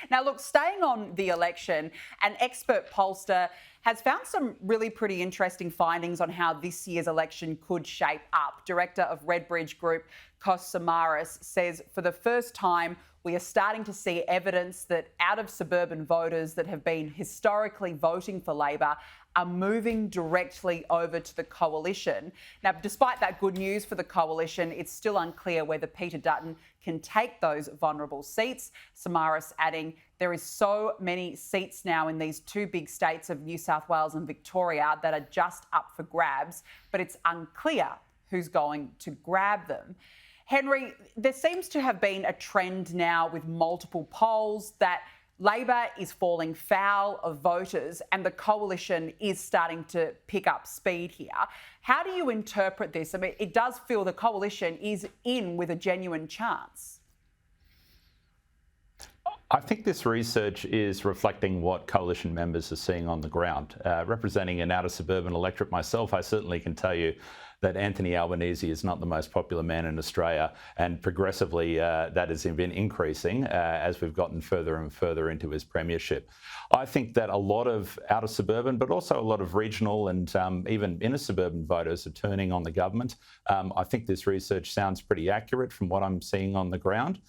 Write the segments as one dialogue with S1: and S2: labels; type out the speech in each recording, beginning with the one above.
S1: Now, look, staying on the election, an expert pollster has found some really pretty interesting findings on how this year's election could shape up. Director of Redbridge Group, Kos Samaras, says for the first time, we are starting to see evidence that out of suburban voters that have been historically voting for Labor are moving directly over to the coalition. Now, despite that good news for the coalition, it's still unclear whether Peter Dutton can take those vulnerable seats. Samaras adding, there is so many seats now in these two big states of New South Wales and Victoria that are just up for grabs, but it's unclear who's going to grab them. Henry, there seems to have been a trend now with multiple polls that Labor is falling foul of voters and the coalition is starting to pick up speed here. How do you interpret this? I mean, it does feel the coalition is in with a genuine chance.
S2: I think this research is reflecting what coalition members are seeing on the ground. Representing an outer suburban electorate myself, I certainly can tell you that Anthony Albanese is not the most popular man in Australia, and progressively that has been increasing as we've gotten further and further into his premiership. I think that a lot of outer suburban, but also a lot of regional and even inner suburban voters are turning on the government. I think this research sounds pretty accurate from what I'm seeing on the ground.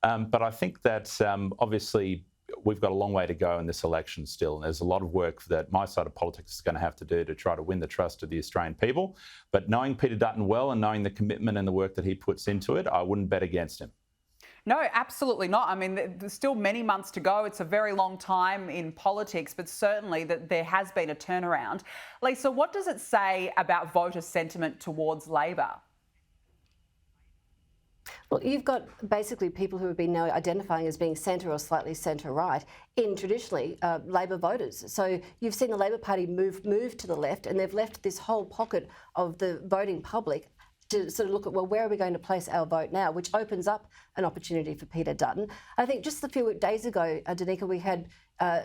S2: But I think that obviously we've got a long way to go in this election still. And there's a lot of work that my side of politics is going to have to do to try to win the trust of the Australian people. But knowing Peter Dutton well and knowing the commitment and the work that he puts into it, I wouldn't bet against him.
S1: No, absolutely not. I mean, there's still many months to go. It's a very long time in politics, but certainly that there has been a turnaround. Lisa, what does it say about voter sentiment towards Labor?
S3: Well, you've got basically people who have been now identifying as being centre or slightly centre-right in traditionally Labor voters. So you've seen the Labor Party move to the left, and they've left this whole pocket of the voting public to sort of look at, well, where are we going to place our vote now, which opens up an opportunity for Peter Dutton. I think just a few days ago, Danica, we had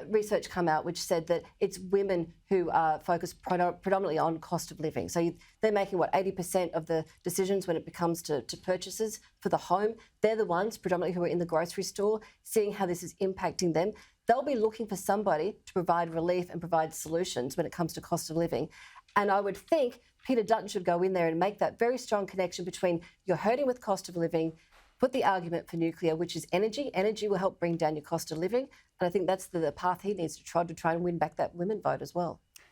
S3: research come out which said that it's women who are focused predominantly on cost of living. So they're making, 80% of the decisions when it comes to purchases for the home. They're the ones predominantly who are in the grocery store, seeing how this is impacting them. They'll be looking for somebody to provide relief and provide solutions when it comes to cost of living. And I would think Peter Dutton should go in there and make that very strong connection between you're hurting with cost of living, put the argument for nuclear, which is energy. Energy will help bring down your cost of living. And I think that's the path he needs to try and win back that women vote as well.